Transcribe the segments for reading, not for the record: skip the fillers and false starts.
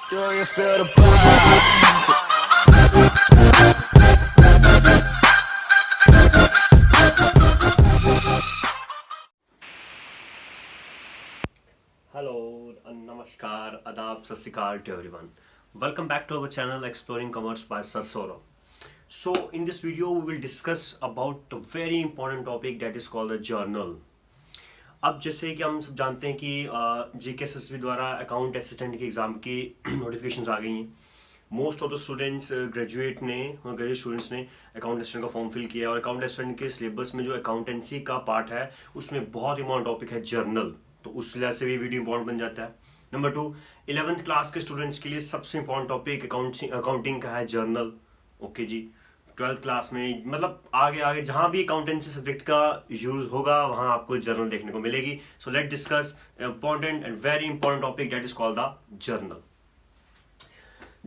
Do you feel the vibes? Hello, namaskar, adab, sat sri akal to everyone. Welcome back to our channel Exploring Commerce by Sir Saurabh. So, in this video, we will discuss about a very important topic that is called the journal. अब जैसे कि हम सब जानते हैं कि JKSSB द्वारा account assistant के एग्ज़ाम की नोटिफिकेशंस आ गई हैं. Most of the students graduate students ने अकाउंट असिस्टेंट का फॉर्म फिल किया और अकाउंट असिस्टेंट के सिलेबस में जो अकाउंटेंसी का पार्ट है उसमें बहुत इंपॉर्टेंट टॉपिक है जर्नल. तो उस लिहाज से भी वीडियो इंपॉर्टेंट बन जाता है. नंबर 2, 11th क्लास के स्टूडेंट्स के लिए सबसे इंपॉर्टेंट टॉपिक अकाउंटिंग का है जर्नल. ओके जी. 12th क्लास में मतलब आगे जहां भी अकाउंटेंसी सब्जेक्ट का यूज होगा वहां आपको जर्नल देखने को मिलेगी. So let discuss important and very important topic that is called the journal.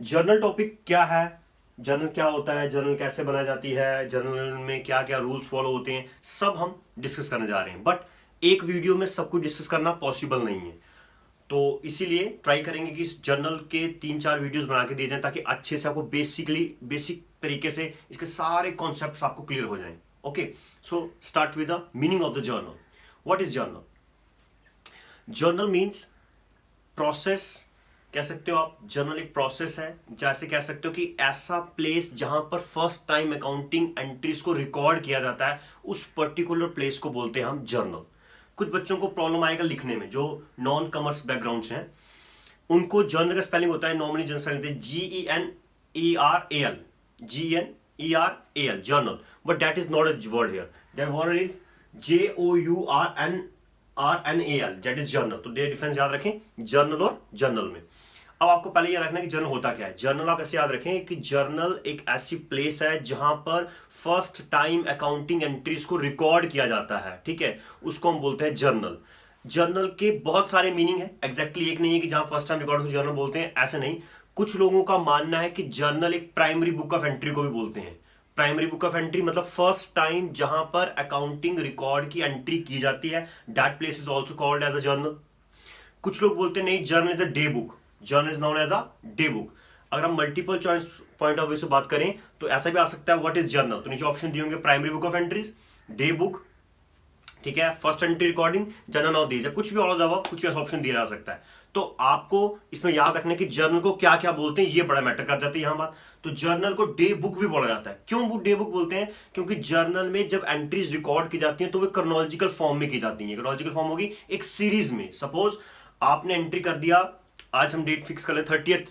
Journal topic क्या है, जर्नल क्या होता है, जर्नल कैसे बनाई जाती है, जर्नल में क्या क्या रूल्स फॉलो होते हैं, सब हम डिस्कस करने जा रहे हैं. बट एक वीडियो में सब कुछ डिस्कस करना पॉसिबल नहीं है, तो इसीलिए ट्राई करेंगे कि इस जर्नल के 3-4 वीडियोस बना के दिए जाएं ताकि अच्छे से आपको बेसिक तरीके से इसके सारे कॉन्सेप्ट्स आपको क्लियर हो जाएं. Okay, so start with the meaning of the journal. What is journal? Journal means process. कह सकते हो आप जर्नल एक प्रोसेस है. जैसे कह सकते हो कि ऐसा प्लेस जहां पर फर्स्ट टाइम अकाउंटिंग एंट्रीज को रिकॉर्ड किया जाता है, उस पर्टिकुलर प्लेस को बोलते हैं हम जर्नल. कुछ बच्चों को प्रॉब्लम आएगा लिखने में जो नॉन कॉमर्स बैकग्राउंड हैं, उनको जर्नल का स्पेलिंग होता है normally journal spelling GENERAL, GENERAL journal. But that is not a word here. That word is JOURNAL, that is journal. तो ये डिफरेंस याद रखें जर्नल और जर्नल में. अब आपको पहले याद रखना कि जर्नल होता क्या है. जर्नल आप ऐसे याद रखें कि जर्नल एक ऐसी प्लेस है जहां पर फर्स्ट टाइम अकाउंटिंग एंट्रीज को रिकॉर्ड किया जाता है. ठीक है, उसको हम बोलते हैं जर्नल. जर्नल के बहुत सारे मीनिंग है. एग्जैक्टली एक नहीं है कि जहां फर्स्ट टाइम रिकॉर्ड को जर्नल बोलते हैं, ऐसे नहीं. कुछ लोगों का मानना है कि जर्नल एक प्राइमरी बुक ऑफ एंट्री को भी बोलते हैं. प्राइमरी बुक ऑफ एंट्री मतलब फर्स्ट टाइम जहां पर अकाउंटिंग रिकॉर्ड की एंट्री की जाती है, that place is also called as a journal. कुछ लोग बोलते हैं नहीं, journal is a day book. Journal is known as a day book. अगर हम multiple choice point of view से बात करें तो ऐसा भी आ सकता है व्हाट इज जर्नल. तो नीचे ऑप्शन दिए होंगे primary book of entries, day book, ठीक है, first entry recording, journal of these, कुछ भी ऑल ऑफ कुछ ऐसा ऑप्शन दिया जा सकता है. तो आपको इसमें याद रखना कि जर्नल को क्या क्या बोलते हैं, ये बड़ा मैटर कर जाती है यहां बात. तो जर्नल को डे बुक भी बोला जाता है. क्यों डे बुक बोलते हैं? क्योंकि जर्नल में जब एंट्रीज रिकॉर्ड की जाती हैं तो वे क्रोनोलॉजिकल फॉर्म में की जाती हैं. क्रोनोलॉजिकल फॉर्म होगी एक सीरीज में. सपोज आपने एंट्री कर दिया, आज हम डेट फिक्स कर ले 30th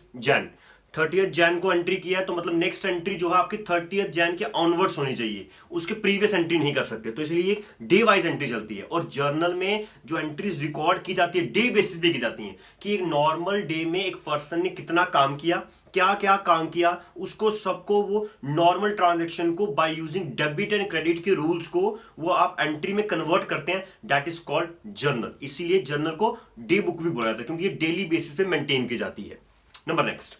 जैन को एंट्री किया है, तो मतलब नेक्स्ट एंट्री जो है आपकी 30th जैन के ऑनवर्ड्स होनी चाहिए, उसके प्रीवियस एंट्री नहीं कर सकते. तो इसलिए एक डे वाइज एंट्री चलती है. और जर्नल में जो एंट्रीज रिकॉर्ड की जाती है डे बेसिस पे की जाती हैं कि एक नॉर्मल डे में एक पर्सन ने कितना काम किया, क्या क्या काम किया, उसको सबको वो नॉर्मल ट्रांजेक्शन को by using debit and credit के रूल्स को वो आप एंट्री में कन्वर्ट करते हैं. That is called journal. इसीलिए जर्नल को डे बुक भी बोला जाता है क्योंकि ये डेली बेसिस पे मेंटेन की जाती है. नंबर नेक्स्ट,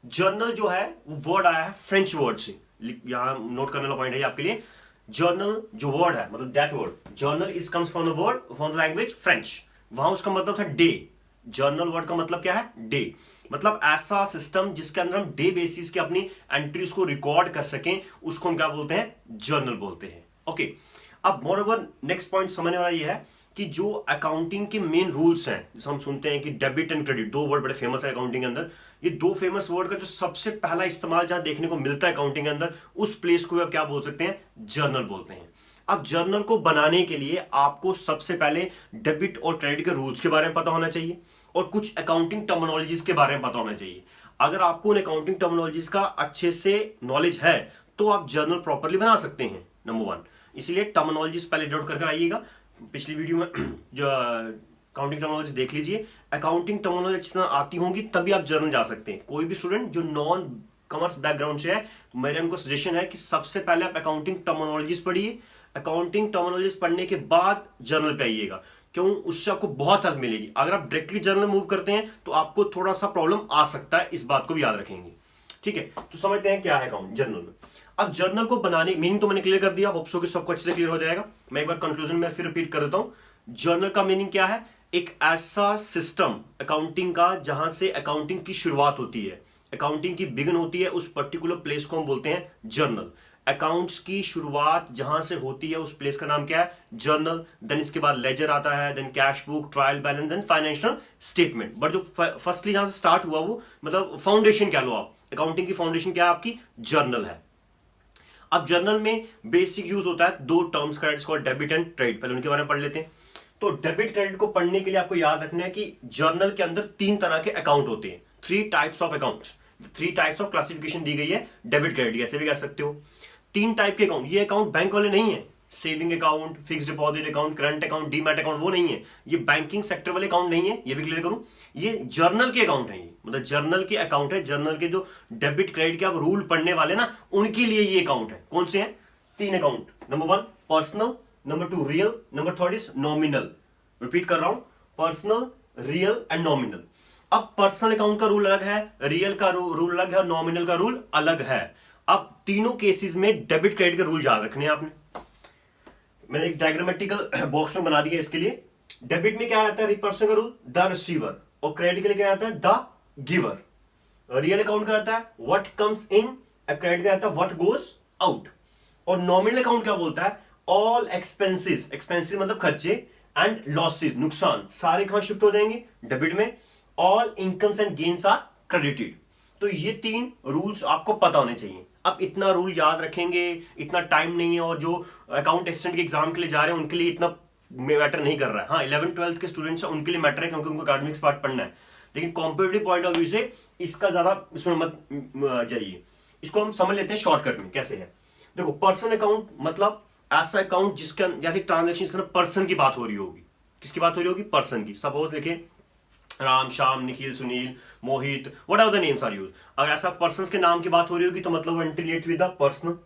जर्नल जो है वो वर्ड आया है फ्रेंच वर्ड से. यहां नोट करने वाला पॉइंट है आपके लिए. जर्नल जो वर्ड है मतलब that word journal is comes from the word from the language French. वहां उसका मतलब था डे. जर्नल वर्ड का मतलब क्या है? डे. मतलब ऐसा सिस्टम जिसके अंदर हम डे बेसिस के अपनी एंट्रीज को रिकॉर्ड कर सकें, उसको हम क्या बोलते हैं? जर्नल बोलते हैं. ओके, अब मोर ओवर नेक्स्ट पॉइंट समझने वाला ये है कि जो अकाउंटिंग के मेन रूल्स हैं, जैसे हम सुनते हैं कि डेबिट एंड क्रेडिट, दो वर्ड बड़े फेमस है अकाउंटिंग के अंदर. ये दो फेमस वर्ड का जो सबसे पहला इस्तेमाल जहां देखने को मिलता है अकाउंटिंग के अंदर, उस प्लेस को आप क्या बोल सकते हैं? जर्नल बोलते हैं. अब जर्नल को बनाने के लिए आपको सबसे पहले डेबिट और क्रेडिट के रूल्स के बारे में पता होना चाहिए और कुछ अकाउंटिंग टर्मिनोलॉजीज के बारे में पता होना चाहिए. अगर आपको उन अकाउंटिंग टर्मिनोलॉजीज का अच्छे से नॉलेज है तो आप जर्नल प्रॉपरली बना सकते हैं. नंबर 1, इसलिए टर्मिनोलॉजीज पहले नोट करके आइएगा. पिछली वीडियो में जो अकाउंटिंग टर्मिनोलॉजी देख लीजिए. अकाउंटिंग टर्मिनोलॉजी जितना आती होंगी तभी आप जर्नल जा सकते हैं. कोई भी स्टूडेंट जो नॉन कॉमर्स बैकग्राउंड से है तो मेरा उनको सजेशन है कि सबसे पहले आप अकाउंटिंग टर्मिनोलॉजीज पढ़िए. अकाउंटिंग टर्मिनोलॉजीज पढ़ने के बाद जर्नल पे आइएगा. क्यों? उससे आपको बहुत हेल्प मिलेगी. अगर आप डायरेक्टली जर्नल मूव करते हैं तो आपको थोड़ा सा प्रॉब्लम आ सकता है. इस बात को भी याद रखेंगे. ठीक है, तो समझते हैं क्या है अकाउंट जर्नल में. अब जर्नल को बनाने मीनिंग तो मैंने क्लियर कर दिया, होप सो कि सबको अच्छे से क्लियर हो जाएगा. मैं एक बार कंक्लूजन में फिर रिपीट कर देता हूं. जर्नल का मीनिंग क्या है? एक ऐसा सिस्टम अकाउंटिंग का जहां से अकाउंटिंग की शुरुआत होती है, अकाउंटिंग की बिगिन होती है, उस पर्टिकुलर प्लेस को हम बोलते हैं जर्नल। अकाउंट्स की शुरुआत जहां से होती है उस प्लेस का नाम क्या है? जर्नल। देन इसके बाद लेजर आता है, then cash book, trial balance, then financial statement. But जो फर्स्टली जहां से स्टार्ट हुआ वो मतलब फाउंडेशन क्या लो आप, अकाउंटिंग की फाउंडेशन क्या है आपकी? जर्नल है। अब जर्नल में बेसिक यूज होता है दो टर्म्स का, इसको डेबिट एंड क्रेडिट। पहले उनके बारे में पढ़ लेते हैं। तो डेबिट क्रेडिट को पढ़ने के लिए आपको याद रखना है कि जर्नल के अंदर तीन तरह के अकाउंट होते हैं, 3 types of accounts, 3 types of classification दी गई है डेबिट क्रेडिट, ऐसे भी कह सकते हो। 3 टाइप के अकाउंट, ये अकाउंट बैंक वाले नहीं है, saving account, fix deposit account, current account, demat account, वो नहीं है, ये बैंकिंग सेक्टर वाले अकाउंट नहीं है, ये भी क्लियर करूं। ये जर्नल के अकाउंट है, ये मतलब जर्नल के अकाउंट है। जर्नल के जो डेबिट क्रेडिट के आप रूल पढ़ने वाले ना, उनके लिए ये अकाउंट है। कौन से हैं? 3 account. Number 1 personal, number 2 real, number 3 is nominal. Repeat कर रहा हूं, पर्सनल, रियल एंड नॉमिनल। अब पर्सनल अकाउंट का रूल अलग है, रियल का रूल अलग है और नॉमिनल का रूल अलग है। अब तीनों केसेस में डेबिट क्रेडिट के रूल याद रखने हैं आपने। मैंने एक डायग्रामेटिकल बॉक्स में बना दिया इसके लिए। डेबिट में क्या रहता है? पर्सन का रूल द रिसीवर, और क्रेडिट के लिए क्या आता है? The giver. रियल अकाउंट का आता है व्हाट कम्स इन, क्रेडिट का आता है व्हाट गोज आउट। और नॉमिनल अकाउंट क्या बोलता है? ऑल एक्सपेंसेस, एक्सपेंसेस मतलब खर्चे, एंड लॉसेस नुकसान, सारे कहां शिफ्ट हो जाएंगे? डेबिट में। All incomes and gains are credited. तो ये 3 रूल्स आपको पता होने चाहिए। अब इतना रूल याद रखेंगे, इतना टाइम नहीं है, और जो अकाउंट असिस्टेंट के एग्जाम के लिए जा रहे हैं उनके लिए इतना मैटर नहीं कर रहा है। हाँ, 11th-12th के स्टूडेंट्स हैं उनके लिए मैटर है, क्योंकि उनको अकाडमिक्स पार्ट पढ़ना है। लेकिन कॉम्पिटिटिव पॉइंट ऑफ व्यू से इसका ज्यादा इसमें मत जाइए। इसको हम समझ लेते हैं शॉर्टकट में कैसे है। देखो, पर्सनल अकाउंट मतलब ऐसा अकाउंट जिसका जैसे ट्रांजेक्शन के पर्सन की बात हो रही होगी। किसकी बात हो रही होगी? पर्सन की। सपोज लिखे Ram, Shyam, Nikhil, Sunil, Mohit, what are the names are use. अगर ऐसा पर्सन्स के नाम की बात हो रही होगी तो मतलब entry related with the person,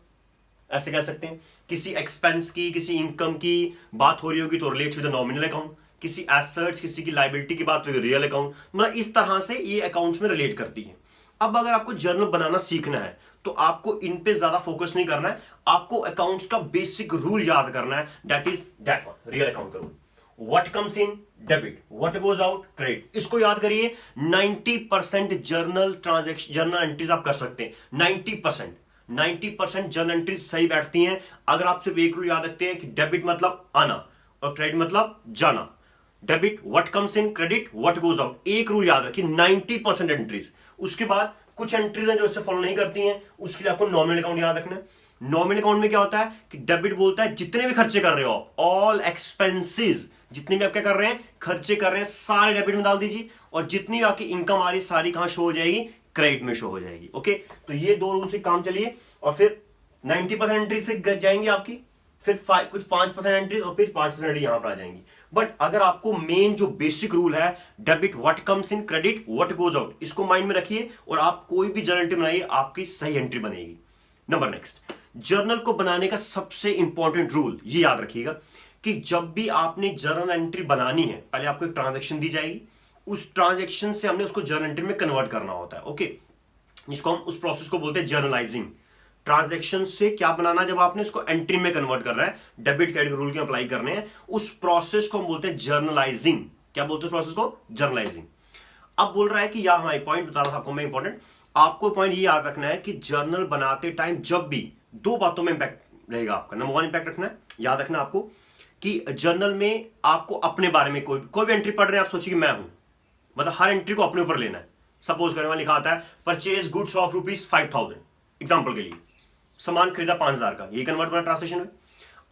ऐसे कह सकते हैं। किसी एक्सपेंस की, किसी इनकम की बात हो रही होगी तो relate with the nominal account. किसी एसेट्स, किसी की लायबिलिटी की बात होगी रियल अकाउंट। मतलब इस तरह से ये अकाउंट्स में रिलेट करती है। अब अगर आपको जर्नल बनाना सीखना है तो आपको इन पे ज्यादा फोकस नहीं करना है, आपको अकाउंट्स का बेसिक रूल याद करना है, that is that one, real account का रूल। What comes in debit, what goes out credit. इसको याद करिए। 90% जर्नल ट्रांजैक्शन, जर्नल एंट्रीज आप कर सकते हैं। 90% जर्नल एंट्रीज सही बैठती हैं अगर आप सिर्फ एक रूल याद रखते हैं कि डेबिट मतलब आना और क्रेडिट मतलब जाना। Debit what comes in, credit what goes out. एक रूल याद रखिए, 90% एंट्रीज। उसके बाद कुछ एंट्रीज हैं जो इससे फॉलो नहीं करती हैं, उसके लिए आपको नॉमिनल अकाउंट याद रखना है। नॉमिनल अकाउंट में क्या होता है कि डेबिट बोलता है जितने भी खर्चे कर रहे हो, ऑल एक्सपेंसेस, जितने भी आप क्या कर रहे हैं, खर्चे कर रहे हैं, सारे डेबिट में डाल दीजिए। और जितनी भी आपकी इनकम आ रही सारी कहां शो हो जाएगी? क्रेडिट में शो हो जाएगी। ओके, तो ये 2 रूल से काम चलिए। और फिर 90% एंट्री से जाएंगी आपकी, फिर कुछ 5% एंट्री और फिर 5% एंट्री यहां पर आ जाएंगी। बट अगर आपको मेन जो बेसिक रूल है debit what comes in, credit what goes out, इसको माइंड में रखिए और आप कोई भी जर्नल एंट्री बनाइए, आपकी सही एंट्री बनेगी। नंबर नेक्स्ट, जर्नल को बनाने का सबसे इंपॉर्टेंट रूल ये याद रखिएगा कि जब भी आपने जर्नल एंट्री बनानी है, पहले आपको एक ट्रांजैक्शन दी जाएगी, उस ट्रांजैक्शन से हमने उसको जर्नल एंट्री में कन्वर्ट करना होता है। ओके, इसको हम उस प्रोसेस को बोलते हैं जर्नलाइजिंग। ट्रांजैक्शन से क्या बनाना, जब आपने इसको एंट्री में कन्वर्ट कर रहा है, डेबिट क्रेडिट रूल के अप्लाई करने हैं, उस प्रोसेस को हम बोलते हैं जर्नलाइजिंग। क्या बोलते हैं प्रोसेस को? जर्नलाइजिंग। अब बोल रहा है कि यहां हमारी पॉइंट बता रहा था आपको मैं, इंपॉर्टेंट आपको पॉइंट ये याद रखना है कि जर्नल बनाते टाइम जब भी 2 बातों में इंपैक्ट रहेगा आपका। नंबर 1 इंपैक्ट रखना है, याद रखना आपको कि जर्नल में आपको अपने बारे में कोई भी एंट्री पढ़ रहे हैं, आप सोचिए कि मैं हूं, मतलब हर एंट्री को अपने ऊपर लेना है। सपोज करने वाला लिखा आता है परचेज गुड्स ऑफ ₹5,000, एग्जांपल के लिए सामान खरीदा 5,000 का, ये कन्वर्ट बना ट्रांसलेशन में।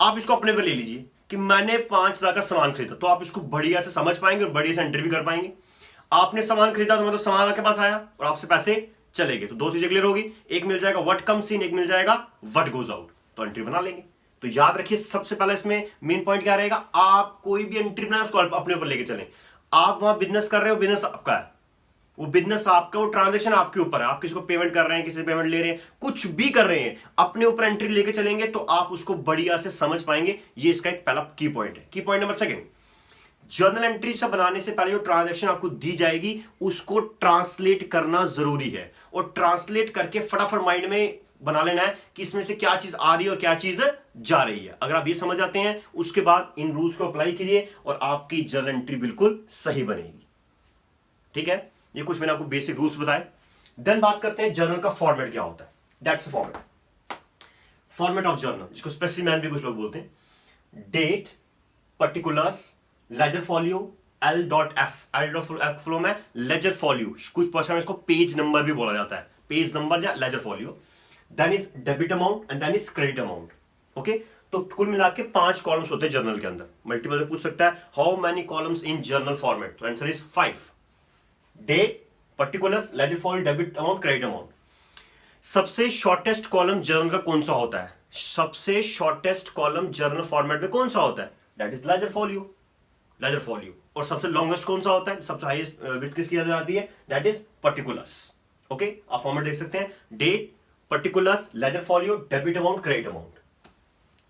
आप इसको अपने पर ले लीजिए कि मैंने 5,000 का सामान खरीदा, तो आप इसको बढ़िया से समझ पाएंगे और बढ़िया से एंट्री भी कर पाएंगे। आपने सामान खरीदा तो मतलब सामान आपके पास आया और आपसे पैसे चले गए, तो 2 चीजें क्लियर होगी, एक मिल जाएगा व्हाट कम्स इन, एक मिल जाएगा व्हाट गोज आउट, तो एंट्री बना लेंगे। तो याद रखिए सबसे पहले इसमें मेन पॉइंट क्या रहेगा, आप कोई भी एंट्री बनाए उसको अपने ऊपर लेके चलें। आप वहां बिजनेस कर रहे हो, बिजनेस आपका है, वो बिजनेस आपका, वो ट्रांजैक्शन आपके ऊपर है, आप किसी को पेमेंट कर रहे हैं, किसी से पेमेंट ले रहे हैं, कुछ भी कर रहे हैं, अपने ऊपर एंट्री लेके चलेंगे तो आप उसको बढ़िया से समझ पाएंगे। ये इसका एक पहला की पॉइंट है। की पॉइंट नंबर 2, जर्नल एंट्री से बनाने से पहले जो ट्रांजैक्शन आपको दी जाएगी उसको ट्रांसलेट करना जरूरी है, और ट्रांसलेट करके फटाफट माइंड में बना लेना है कि इसमें से क्या चीज आ रही है और क्या चीज जा रही है। अगर आप ये समझ जाते हैं, उसके बाद इन रूल्स को अप्लाई कीजिए और आपकी जर्नल एंट्री बिल्कुल सही बनेगी। ठीक है, ये कुछ मैंने आपको बेसिक रूल्स बताए। देन बात करते हैं जर्नल का फॉर्मेट क्या होता है। दैट्स फॉर्मेट ऑफ जर्नल, जिसको स्पेसिमेन भी कुछ लोग बोलते हैं। Date, particulars, ledger folio, L.F full में लेजर फॉलियो, कुछ भाषा में इसको पेज नंबर भी बोला जाता है, पेज नंबर या ledger folio. Then is debit amount and then is credit amount. Okay, तो कुल मिला के 5 कॉलम्स होते हैं जर्नल के अंदर। मल्टीपल में पूछ सकता है how many columns in journal format, तो answer is 5। Date, particulars, ledger folio, debit amount, credit amount. सबसे शॉर्टेस्ट कॉलम जर्नल का कौन सा होता है? सबसे शॉर्टेस्ट कॉलम जर्नल फॉर्मेट में कौन सा होता है? That is ledger folio, ledger folio. और सबसे लॉन्गेस्ट कौन सा होता है, सबसे हाईएस्ट विड्थ किसकी जाती है? That is particulars. ओके, आप फॉर्मेट देख सकते हैं, date, particulars, ledger folio, debit amount, credit amount.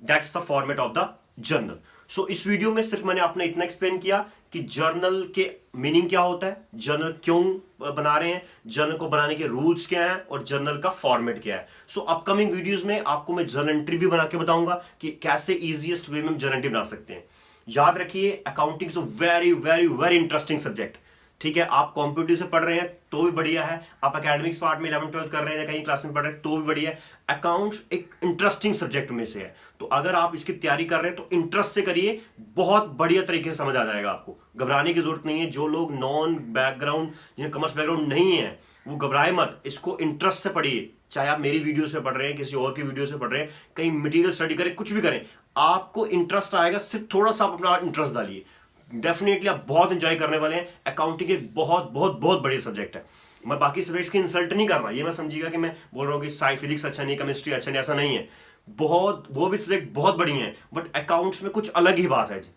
That's the format of the journal. So इस वीडियो में सिर्फ मैंने आपने इतना एक्सप्लेन किया कि जर्नल के मीनिंग क्या होता है, जर्नल क्यों बना रहे हैं, जर्नल को बनाने के रूल्स क्या हैं और जर्नल का फॉर्मेट क्या है। सो अपकमिंग वीडियोस में आपको मैं जर्नल एंट्री भी बना के बताऊंगा कि कैसे इजीएस्ट वे में जर्नल एंट्री बना सकते हैं। याद रखिए, accounting is very very very interesting subject. ठीक है, आप कॉम्पिटिटिव से पढ़ रहे हैं तो भी बढ़िया है, आप एकेडमिक्स पार्ट में 11-12 कर रहे हैं या कहीं क्लास में पढ़ रहे हैं तो भी बढ़िया है। अकाउंट्स एक इंटरेस्टिंग सब्जेक्ट में से है, तो अगर आप इसकी तैयारी कर रहे हैं तो इंटरेस्ट से करिए, बहुत बढ़िया तरीके से समझ आ जाएगा आपको। घबराने की जरूरत नहीं है। जो लोग नॉन बैकग्राउंड, जिन्हें कॉमर्स बैकग्राउंड नहीं है, वो घबराए मत, इसको इंटरेस्ट से पढ़िए। चाहे आप मेरी वीडियो से पढ़ रहे हैं, किसी और की वीडियो से पढ़ रहे हैं, कहीं मटेरियल स्टडी करें, कुछ भी करें, आपको इंटरेस्ट आएगा। सिर्फ थोड़ा सा आप अपना इंटरेस्ट डालिए, डेफिनेटली आप बहुत एंजॉय करने वाले हैं। अकाउंटिंग एक बहुत बहुत बहुत बड़ी सब्जेक्ट है। मैं बाकी सब्जेक्ट्स की इंसल्ट नहीं कर रहा, ये मैं समझिएगा कि मैं बोल रहा हूँ कि साइंस फिजिक्स अच्छा नहीं, केमिस्ट्री अच्छा नहीं, ऐसा नहीं है। बहुत, वो भी सब्जेक्ट बहुत बड़ी है, बट अकाउंट्स में कुछ अलग ही बात है जी।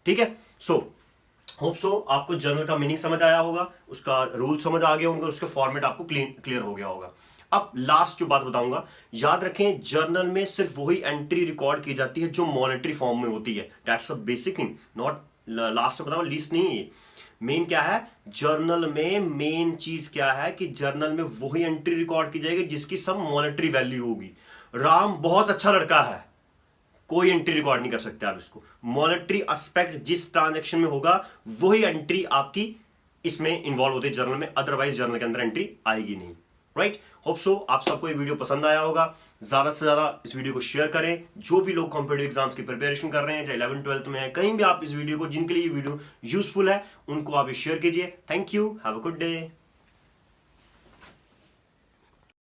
ठीक है, सो होप सो आपको जर्नल का मीनिंग समझ आया होगा, उसका रूल समझ आ गए होंगे, उसके फॉर्मेट आपको क्लियर हो गया होगा। अब लास्ट जो बात बताऊंगा, याद रखें, जर्नल में सिर्फ वही एंट्री रिकॉर्ड की जाती है जो मॉनेटरी फॉर्म में होती है। That's a basic thing, not last बताओ लीस्ट नहीं है। मेन क्या है जर्नल में, मेन चीज क्या है कि जर्नल में वही एंट्री रिकॉर्ड की जाएगी जिसकी सब मॉनेटरी वैल्यू होगी। राम बहुत अच्छा लड़का है, कोई एंट्री रिकॉर्ड नहीं कर सकते आप इसको। मॉनेटरी एस्पेक्ट जिस ट्रांजैक्शन में होगा वही एंट्री आपकी इसमें इन्वॉल्व होती है जर्नल में, अदरवाइज जर्नल के अंदर एंट्री आएगी नहीं। राइट, होप सो आप सबको ये वीडियो पसंद आया होगा। ज्यादा से ज्यादा इस वीडियो को शेयर करें। जो भी लोग कॉम्पिटिटिव एग्जाम्स की प्रिपरेशन कर रहे हैं, चाहे 11-12 में है, कहीं भी आप इस वीडियो को, जिनके लिए ये वीडियो यूजफुल है, उनको आप शेयर कीजिए। Thank you, have a good day.